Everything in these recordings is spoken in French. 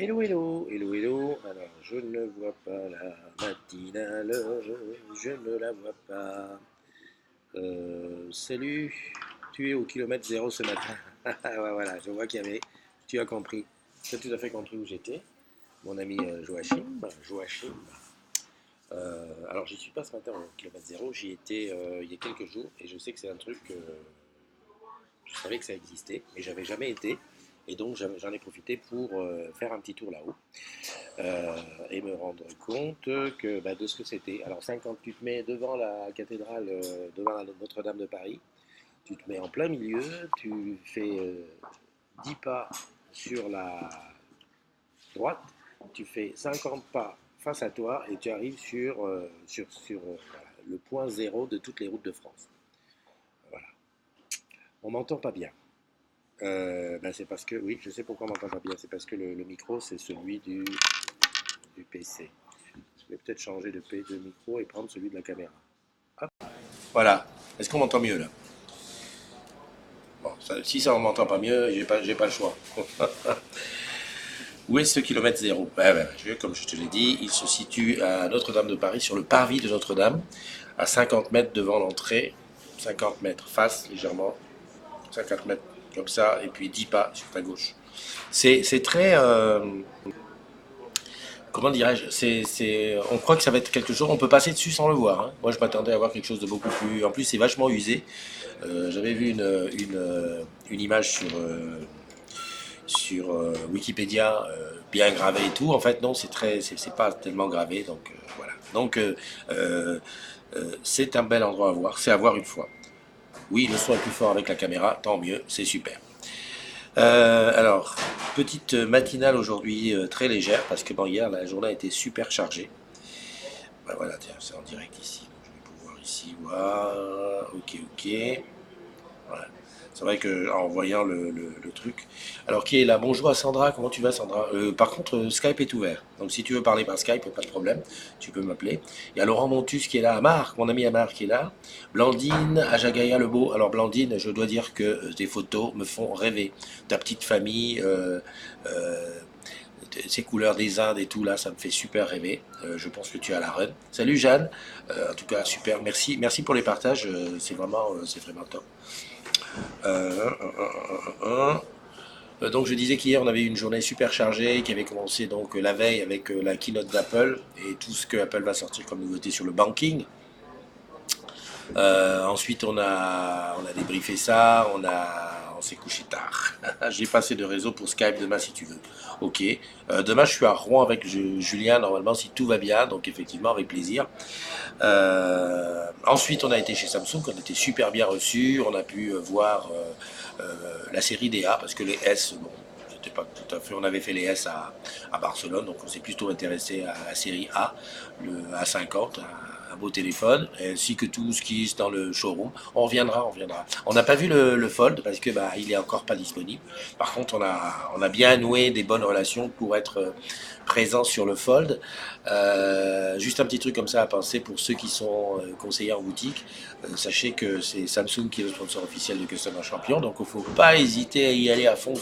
Hello, hello, hello, hello. Alors, je ne vois pas la matinale, je ne la vois pas. Salut, tu es au kilomètre zéro ce matin. Ouais, voilà, je vois qu'il y avait. Tu as compris. Tu as tout à fait compris où j'étais. Mon ami Joachim. Alors, j'y suis pas ce matin au kilomètre zéro, j'y étais il y a quelques jours et je sais que c'est un truc. Je savais que ça existait, mais j'avais jamais été. Et donc, j'en ai profité pour faire un petit tour là-haut. Et me rendre compte que, de ce que c'était. Alors 50, tu te mets devant la cathédrale, devant la Notre-Dame de Paris, tu te mets en plein milieu, tu fais 10 pas sur la droite, tu fais 50 pas face à toi et tu arrives sur voilà, le point zéro de toutes les routes de France. Voilà. On m'entend pas bien. C'est parce que, oui, je sais pourquoi on m'entend pas bien, c'est parce que le micro, c'est celui du PC. Je vais peut-être changer de micro et prendre celui de la caméra. Hop. Voilà. Est-ce qu'on m'entend mieux là? Bon, si ça on m'entend pas mieux, j'ai pas le choix. Où est ce kilomètre zéro? Comme je te l'ai dit, il se situe à Notre-Dame de Paris, sur le parvis de Notre-Dame, à 50 mètres devant l'entrée, 50 mètres face légèrement, 50 mètres comme ça, et puis 10 pas sur ta gauche. C'est très, comment dirais-je, on croit que ça va être quelque chose, on peut passer dessus sans le voir, hein. Moi je m'attendais à voir quelque chose de beaucoup plus, en plus c'est vachement usé. J'avais vu une image sur Wikipédia, bien gravé et tout. En fait, non, c'est pas tellement gravé. Donc voilà. Donc c'est un bel endroit à voir. C'est à voir une fois. Oui, le son est plus fort avec la caméra, tant mieux, c'est super. Alors, petite matinale aujourd'hui très légère parce que bon, hier la journée a été super chargée. Voilà, tiens, c'est en direct ici. Donc, je vais pouvoir ici voir. Ok, ok. Voilà. C'est vrai que en voyant le truc. Alors qui est là? Bonjour à Sandra, comment tu vas Sandra? Par contre, Skype est ouvert. Donc si tu veux parler par Skype, pas de problème, tu peux m'appeler. Il y a Laurent Montus qui est là, Amar, mon ami Amar qui est là. Blandine, Ajagaya Lebeau. Alors Blandine, je dois dire que tes photos me font rêver. Ta petite famille, ces couleurs des Indes et tout là, ça me fait super rêver. Je pense que tu as la run. Salut Jeanne, en tout cas super, merci, merci pour les partages, c'est vraiment top. Euh, donc je disais qu'hier on avait eu une journée super chargée qui avait commencé donc la veille avec la keynote d'Apple et tout ce que Apple va sortir comme nouveauté sur le banking. Ensuite on a débriefé ça, on s'est couché tard. J'ai passé de réseau pour Skype demain si tu veux. Ok. Demain je suis à Rouen avec Julien normalement si tout va bien, donc effectivement avec plaisir. Ensuite, on a été chez Samsung, on était super bien reçus. On a pu voir la série des A, parce que les S, bon, c'était pas tout à fait. On avait fait les S à Barcelone, donc on s'est plutôt intéressé à la série A, le A50, un beau téléphone, ainsi que tout ce qui est dans le showroom. On reviendra, on reviendra. On n'a pas vu le Fold parce que il est encore pas disponible. Par contre, on a bien noué des bonnes relations pour être présent sur le Fold. Juste un petit truc comme ça à penser pour ceux qui sont conseillers en boutique. Sachez que c'est Samsung qui est le sponsor officiel de Customer Champion, donc il ne faut pas hésiter à y aller à fond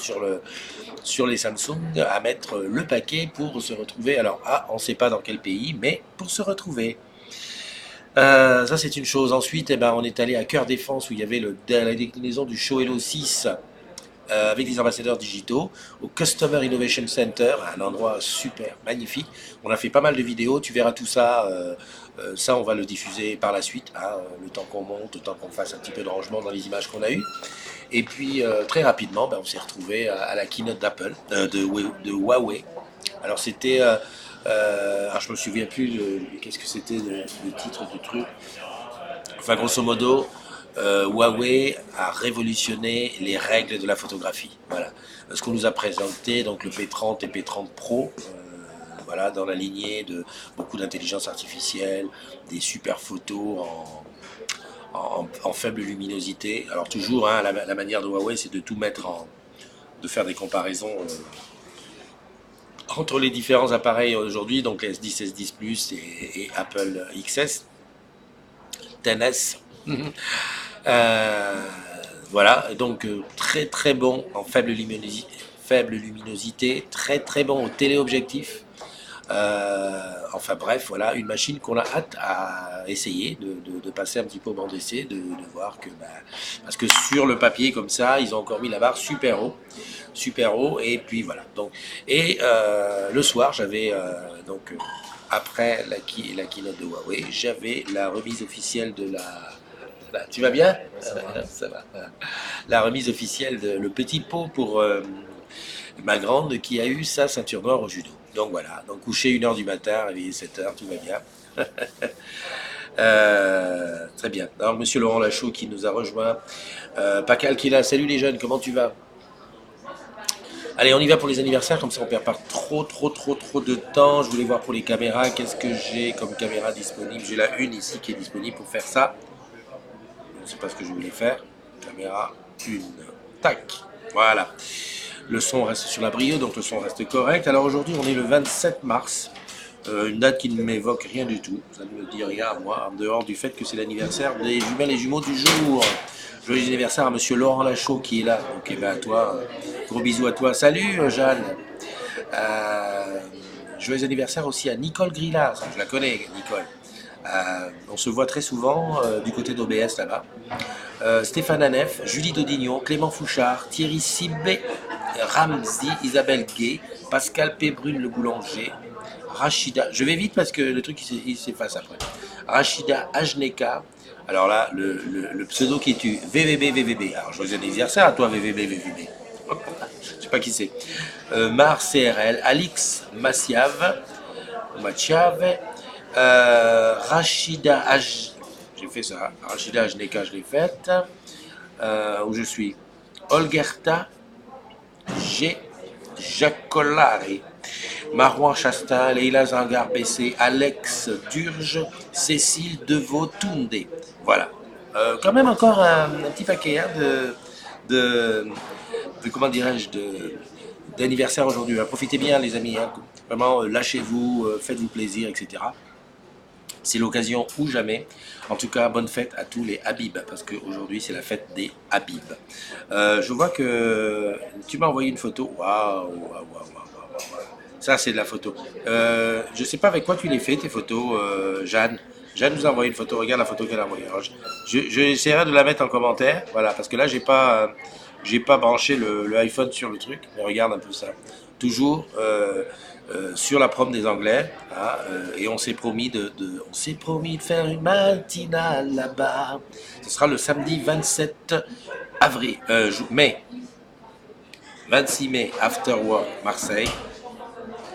sur les Samsung, à mettre le paquet pour se retrouver. Alors, on ne sait pas dans quel pays, mais pour se retrouver. Ça, c'est une chose. Ensuite, on est allé à Cœur Défense où il y avait la déclinaison du Show Hello 6 avec des ambassadeurs digitaux au Customer Innovation Center, un endroit super, magnifique. On a fait pas mal de vidéos, tu verras tout ça. Ça, on va le diffuser par la suite, hein, le temps qu'on monte, le temps qu'on fasse un petit peu de rangement dans les images qu'on a eues. Et puis, très rapidement, on s'est retrouvé à la keynote d'Apple, de Huawei. Alors, c'était. Alors, je me souviens plus qu'est-ce que c'était le titre du truc. Enfin, grosso modo, Huawei a révolutionné les règles de la photographie. Voilà. Ce qu'on nous a présenté, donc le P30 et P30 Pro, voilà, dans la lignée de beaucoup d'intelligence artificielle, des super photos en faible luminosité. Alors toujours, hein, la manière de Huawei, c'est de tout mettre de faire des comparaisons entre les différents appareils aujourd'hui, donc les S10, S10 Plus et Apple XS, XS. Euh, voilà, donc très très bon en faible luminosité, très très bon au téléobjectif. Enfin bref, voilà, une machine qu'on a hâte à essayer, de passer un petit peu au banc d'essai, de voir que, parce que sur le papier comme ça, ils ont encore mis la barre super haut, et puis voilà. Donc, et le soir, j'avais après la keynote de Huawei, j'avais la remise officielle de tu vas bien? Ça va. La remise officielle de le petit pot pour ma grande qui a eu sa ceinture noire au judo. Donc voilà, donc coucher 1h du matin, réveillé 7h, tout va bien. Très bien. Alors monsieur Laurent Lachaud qui nous a rejoint. Pacal qui est là, salut les jeunes, comment tu vas? Allez, on y va pour les anniversaires, comme ça on perd pas trop de temps. Je voulais voir pour les caméras, qu'est-ce que j'ai comme caméra disponible. J'ai la une ici qui est disponible pour faire ça. Je ne sais pas ce que je voulais faire. Caméra 1. Tac. Voilà. Le son reste sur la Brio, donc le son reste correct. Alors aujourd'hui, on est le 27 mars. Une date qui ne m'évoque rien du tout. Ça ne me dit rien à moi, en dehors du fait que c'est l'anniversaire des jumelles et jumeaux du jour. Joyeux anniversaire à monsieur Laurent Lachaud qui est là. Donc, eh ben, à toi, gros bisous à toi. Salut, Jeanne. Joyeux anniversaire aussi à Nicole Grillard. Je la connais, Nicole. On se voit très souvent du côté d'OBS là-bas. Stéphane Anef, Julie Dodignon, Clément Fouchard, Thierry Sibé, Ramzi, Isabelle Gay, Pascal Pébrune le boulanger, Rachida, je vais vite parce que le truc il s'efface après. Rachida Ajneka, alors là, le pseudo qui tue, VVB. Alors joyeux anniversaire à toi VVB. Je sais pas qui c'est. Mar CRL, Alix Machiave, Rachida Aj... J'ai fait ça. Rachida Ajneka, je l'ai faite. Où je suis. Olgerta G. Jacolari. Marouan Chastain, Leila Zangar Bessé, Alex Durge, Cécile Deveau-Toundé. Voilà. Quand même encore un petit paquet hein, de comment dirais-je, d'anniversaire aujourd'hui. Profitez bien les amis. Hein. Vraiment, lâchez-vous, faites-vous plaisir, etc. C'est l'occasion ou jamais. En tout cas, bonne fête à tous les Habib, parce qu'aujourd'hui, c'est la fête des Habib. Je vois que tu m'as envoyé une photo. Waouh. Ça, c'est de la photo. Je ne sais pas avec quoi tu les fais, tes photos, Jeanne. Jeanne nous a envoyé une photo. Regarde la photo qu'elle a envoyée. J'essaierai de la mettre en commentaire. Voilà, parce que là, j'ai pas branché le iPhone sur le truc. Mais regarde un peu ça. Toujours sur la prom des Anglais. Hein, et on s'est promis de faire une matinale là-bas. Ce sera le samedi 27 mai. 26 mai, After Work, Marseille.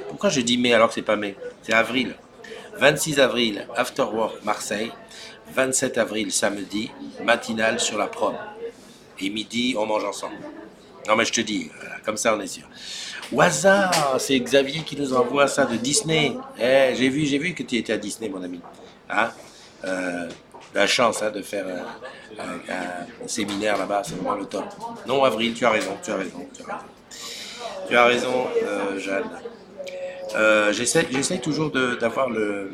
Pourquoi je dis mai alors que c'est pas mai? C'est avril. 26 avril, After Work, Marseille. 27 avril, samedi, matinale sur la prom. Et midi, on mange ensemble. Non mais je te dis, voilà, comme ça on est sûr. Waza, c'est Xavier qui nous envoie ça de Disney. J'ai vu que tu étais à Disney, mon ami. Hein? La chance hein, de faire un séminaire là-bas, c'est vraiment le top. Non, avril, tu as raison. Tu as raison, Jeanne. J'essaie toujours d'avoir le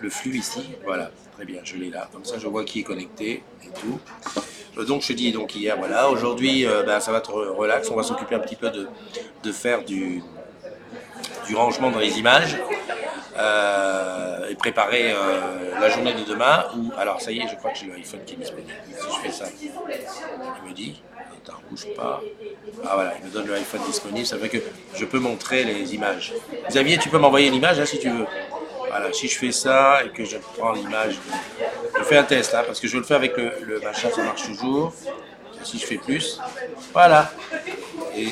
flux ici. Voilà, très bien, je l'ai là. Comme ça, je vois qui est connecté et tout. Donc, je te dis, donc hier, voilà. Aujourd'hui, ça va être relax. On va s'occuper un petit peu de faire du rangement dans les images et préparer la journée de demain. Alors, ça y est, je crois que j'ai l'iPhone qui est disponible. Si je fais ça, il me dit. Attends, bouge pas. Ah voilà, il me donne le iPhone disponible, ça fait que je peux montrer les images. Xavier, tu peux m'envoyer l'image hein, si tu veux. Voilà, si je fais ça et que je prends l'image, je fais un test, hein, parce que je le fais avec le machin, ça marche toujours. Et si je fais plus, voilà. Et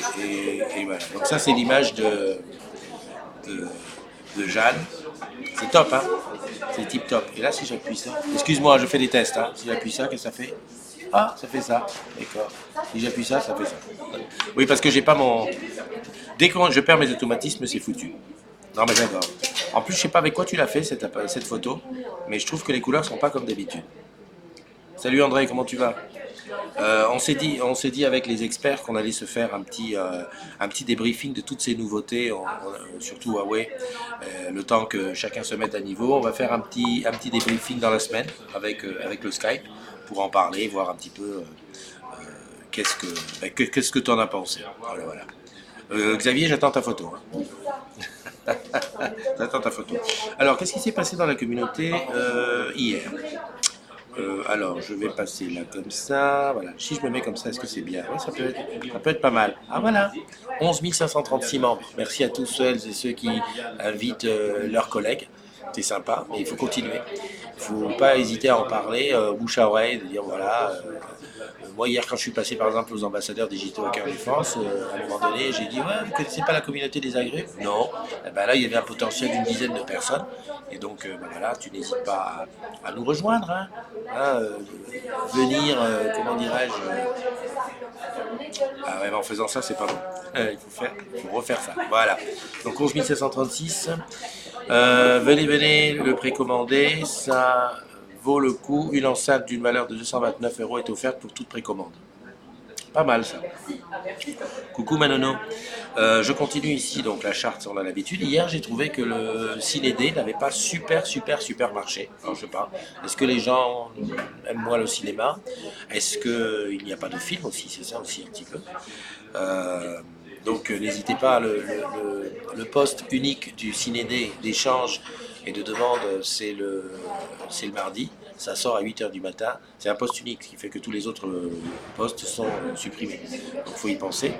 voilà. Donc ça c'est l'image de Jeanne. C'est top, hein. C'est tip top. Et là si j'appuie ça, excuse-moi, je fais des tests, hein. Si j'appuie ça, qu'est-ce que ça fait? Ah, ça fait ça. D'accord. Si j'appuie ça, ça fait ça. Oui, parce que j'ai pas mon... Dès que je perds mes automatismes, c'est foutu. Non, mais j'adore. En plus, je sais pas avec quoi tu l'as fait, cette photo, mais je trouve que les couleurs sont pas comme d'habitude. Salut André, comment tu vas? On s'est dit avec les experts qu'on allait se faire un petit débriefing de toutes ces nouveautés, surtout Huawei, le temps que chacun se mette à niveau. On va faire un petit débriefing dans la semaine avec le Skype pour en parler, voir un petit peu qu'est-ce que tu en as pensé. Voilà. Xavier, j'attends ta photo. Hein. J'attends ta photo. Alors, qu'est-ce qui s'est passé dans la communauté hier? Alors, je vais passer là comme ça. Voilà. Si je me mets comme ça, est-ce que c'est bien? Ouais, ça peut être pas mal. Ah voilà, 11 536 membres. Merci à tous celles et ceux qui invitent leurs collègues. C'est sympa, mais il faut continuer. Il ne faut pas hésiter à en parler, bouche à oreille, de dire voilà. Moi, hier, quand je suis passé par exemple aux ambassadeurs digitaux à Cœur de France, à un moment donné, j'ai dit ouais, vous ne connaissez pas la communauté des agrumes? Non. Et ben là, il y avait un potentiel d'une dizaine de personnes. Et donc, ben voilà, tu n'hésites pas à nous rejoindre. Hein. Hein, venir, comment dirais-je ah ouais, mais en faisant ça, c'est pas bon. Il faut refaire ça. Voilà. Donc 11 736. Venez le précommander. Ça vaut le coup. Une enceinte d'une valeur de 229 € est offerte pour toute précommande. Pas mal ça. Coucou Manono. Je continue ici, donc la charte, on a l'habitude. Hier, j'ai trouvé que le Ciné D n'avait pas super marché. Alors, je sais pas. Est-ce que les gens aiment moins le cinéma? Est-ce qu'il n'y a pas de film aussi? C'est ça aussi un petit peu. Donc n'hésitez pas, le poste unique du Ciné D d'échange et de demande, c'est le mardi. Ça sort à 8 h du matin. C'est un poste unique, ce qui fait que tous les autres postes sont supprimés. Donc il faut y penser.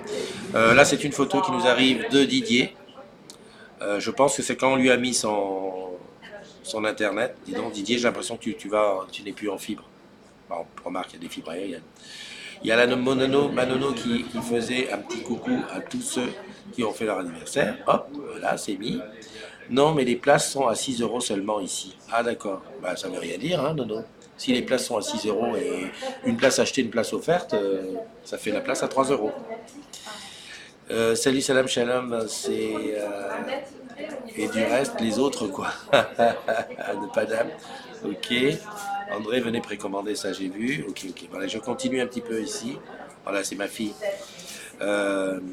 Là, c'est une photo qui nous arrive de Didier. Je pense que c'est quand on lui a mis son internet. Dis donc, Didier, j'ai l'impression que tu n'es plus en fibre. Bon, remarque, il y a des fibres aériennes. Il y a la Manono qui faisait un petit coucou à tous ceux qui ont fait leur anniversaire. Hop, voilà, c'est mis. Non, mais les places sont à 6 € seulement ici. Ah d'accord, bah, ça ne veut rien dire, hein, Nono. Si les places sont à 6 € et une place achetée, une place offerte, ça fait la place à 3 €. Salut, salam, shalom, c'est... et du reste, les autres, quoi. De Padam. Ok. André, venez précommander, ça j'ai vu. Ok. Voilà, je continue un petit peu ici. Voilà, c'est ma fille.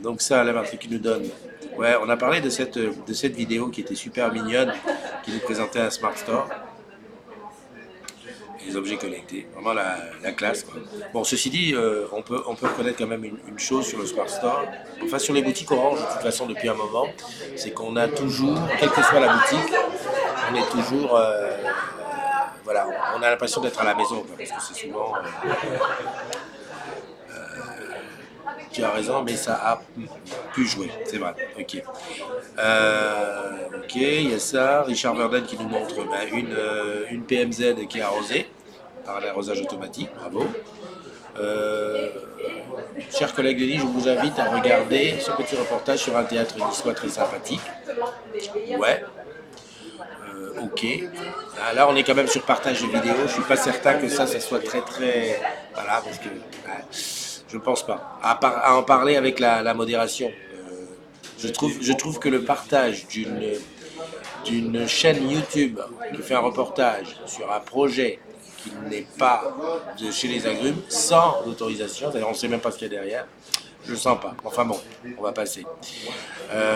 Donc ça, la Marthe qui nous donne. Ouais, on a parlé de cette vidéo qui était super mignonne, qui nous présentait un Smart Store. Les objets connectés, vraiment la classe, quoi. Bon, ceci dit, on peut reconnaître quand même une chose sur le Smart Store, enfin sur les boutiques Orange de toute façon depuis un moment, c'est qu'on a toujours, quelle que soit la boutique, on est toujours, voilà, on a l'impression d'être à la maison, quoi, parce que c'est souvent, tu as raison, mais ça a pu jouer, c'est vrai, ok. Ok, il y a ça, Richard Verden qui nous montre une PMZ qui est arrosée par l'arrosage automatique, bravo. Chers collègues Denis, je vous invite à regarder ce petit reportage sur un théâtre niçois très sympathique. Ouais. Ok. Là, on est quand même sur partage de vidéos. Je suis pas certain que ça soit très. Voilà, parce que je pense pas. À en parler avec la modération. Je trouve que le partage d'une chaîne YouTube qui fait un reportage sur un projet qui n'est pas de chez les agrumes, sans autorisation, c'est-à-dire on ne sait même pas ce qu'il y a derrière, je le sens pas. Enfin bon, on va passer.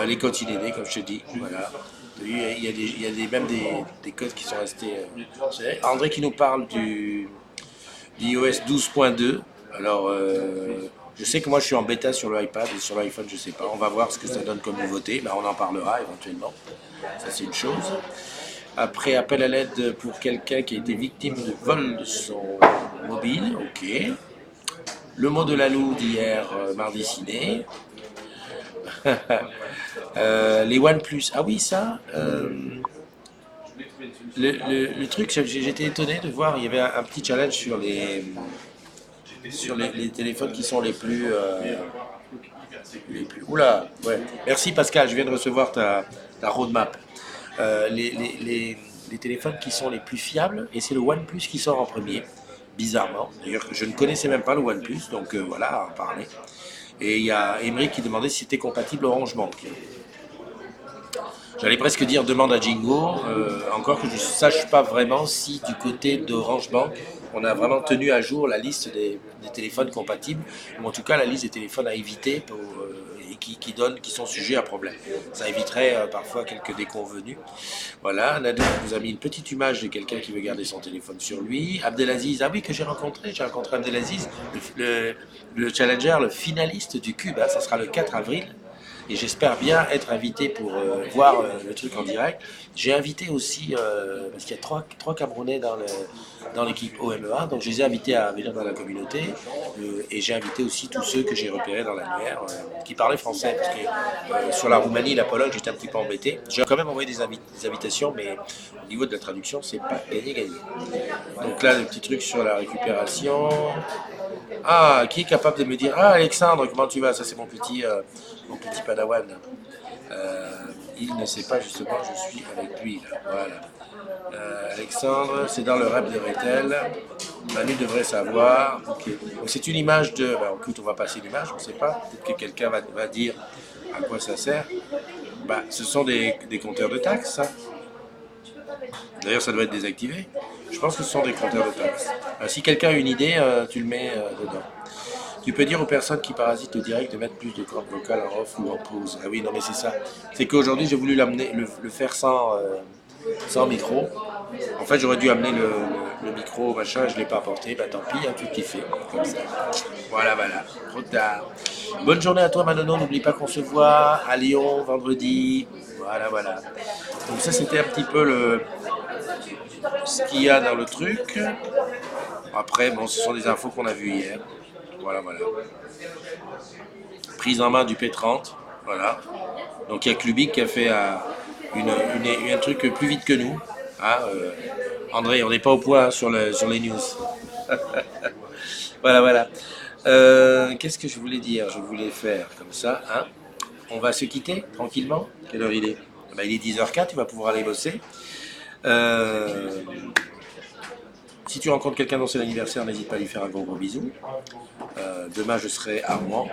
Les codes IDD, comme je te dis, voilà. Il y a même des codes qui sont restés. André qui nous parle du iOS 12.2. Alors, je sais que moi je suis en bêta sur l'iPad et sur l'iPhone, je sais pas. On va voir ce que ça donne comme nouveauté. Ben, on en parlera éventuellement. Ça, c'est une chose. Après, appel à l'aide pour quelqu'un qui a été victime de vol de son mobile. Ok. Le mot de la loup d'hier, mardi ciné. Les OnePlus. Ah oui, ça. Le truc, j'étais étonné de voir, il y avait un petit challenge sur les téléphones qui sont les plus. Oula, ouais. Merci Pascal, je viens de recevoir ta roadmap. Les téléphones qui sont les plus fiables, et c'est le OnePlus qui sort en premier, bizarrement. D'ailleurs, je ne connaissais même pas le OnePlus, donc voilà, à en parler. Et il y a Emery qui demandait si c'était compatible Orange Bank. J'allais presque dire demande à Jingo, encore que je ne sache pas vraiment si du côté d'Orange Bank, on a vraiment tenu à jour la liste des téléphones compatibles, ou en tout cas la liste des téléphones à éviter et qui sont sujets à problème. Ça éviterait parfois quelques déconvenus. Voilà, Nadia nous a mis une petite image de quelqu'un qui veut garder son téléphone sur lui. Abdelaziz, ah oui, que j'ai rencontré Abdelaziz, le challenger, le finaliste du Cube, hein, ça sera le 4 avril. et j'espère bien être invité pour voir le truc en direct. J'ai invité aussi, parce qu'il y a trois Camerounais dans l'équipe OMEA, donc je les ai invités à venir dans la communauté, et j'ai invité aussi tous ceux que j'ai repérés dans l'annuaire qui parlaient français, parce que sur la Roumanie et la Pologne, j'étais un petit peu embêté. J'ai quand même envoyé des invitations, mais au niveau de la traduction, c'est pas gagné. Donc là, le petit truc sur la récupération. Ah, qui est capable de me dire, ah Alexandre, comment tu vas? Ça c'est mon petit padawan. Euh, il ne sait pas justement, je suis avec lui là. Voilà. Alexandre, c'est dans le rap de Rethel. Manu devrait savoir. Ok. Donc c'est une image de. Ben, écoute, on va passer l'image, on ne sait pas. Peut-être que quelqu'un va dire à quoi ça sert. Bah, ce sont des compteurs de taxes, ça. D'ailleurs, ça doit être désactivé. Je pense que ce sont des compteurs de taxes. Si quelqu'un a une idée, tu le mets dedans. Tu peux dire aux personnes qui parasitent au direct de mettre plus de cordes vocales en off ou en pause. Ah oui, non mais c'est ça. C'est qu'aujourd'hui j'ai voulu le faire sans micro. En fait j'aurais dû amener le micro, machin, je ne l'ai pas apporté. Bah tant pis, hein, tout qui fait. Comme ça. Voilà, voilà. Trop tard. Bonne journée à toi Manono, n'oublie pas qu'on se voit à Lyon vendredi. Voilà, voilà. Donc ça c'était un petit peu ce qu'il y a dans le truc. Après, bon, ce sont des infos qu'on a vues hier. Voilà, voilà. Prise en main du P30. Voilà. Donc il y a Clubic qui a fait un truc plus vite que nous. Hein, André, on n'est pas au point sur les news. Voilà, voilà. Qu'est-ce que je voulais dire? Je voulais faire comme ça. Hein. On va se quitter tranquillement. Quelle heure il est? Ben, il est 10h04, tu vas pouvoir aller bosser. Si tu rencontres quelqu'un dont c'est l'anniversaire, n'hésite pas à lui faire un gros gros bisou. Demain, je serai à Rouen.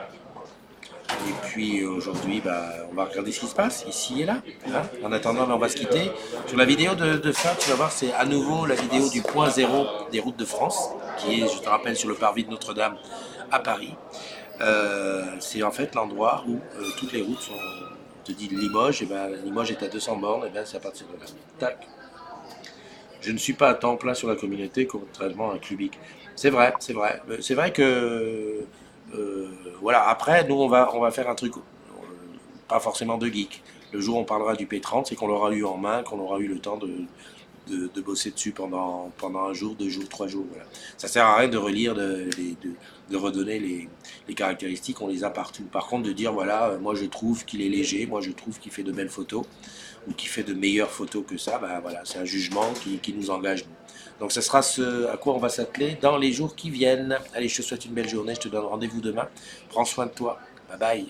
Et puis aujourd'hui, bah, on va regarder ce qui se passe ici et là. Hein. En attendant, on va se quitter. Sur la vidéo de fin, tu vas voir, c'est à nouveau la vidéo du point zéro des routes de France, qui est, je te rappelle, sur le parvis de Notre-Dame à Paris. C'est en fait l'endroit où toutes les routes sont. On te dit Limoges, et ben Limoges est à 200 bornes, et ben c'est à partir de là. Tac. Je ne suis pas à temps plein sur la communauté, contrairement à Clubic. C'est vrai, c'est vrai. C'est vrai que voilà. Après, nous on va faire un truc, pas forcément de geek. Le jour où on parlera du P30, c'est qu'on l'aura eu en main, qu'on aura eu le temps de bosser dessus pendant un jour, 2 jours, 3 jours. Voilà. Ça sert à rien de relire, de redonner les caractéristiques, on les a partout. Par contre, de dire voilà, moi je trouve qu'il est léger, moi je trouve qu'il fait de belles photos, ou qu'il fait de meilleures photos que ça, bah voilà, c'est un jugement qui nous engage. Donc ce sera ce à quoi on va s'atteler dans les jours qui viennent. Allez, je te souhaite une belle journée, je te donne rendez-vous demain. Prends soin de toi. Bye bye.